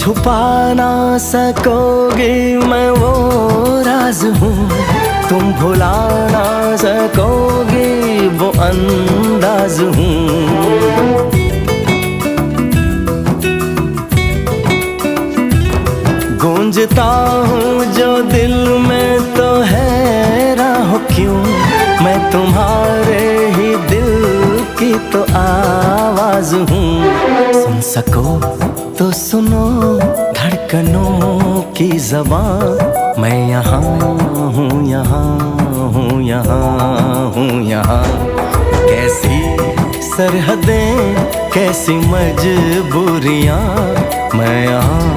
छुपा ना सकोगी मैं वो राज हूँ, तुम भुला ना सकोगी वो अंदाज हूँ। गूंजता हूँ जो दिल में तो हैरान हो क्यों, मैं तुम्हारे ही दिल की तो आवाज हूँ। सुन सको तो सुनो धड़कनों की ज़बान, मैं यहाँ हूँ, यहाँ हूँ, यहाँ हूँ, यहाँ। कैसी सरहदें कैसी मजबूरियाँ, मैं यहाँ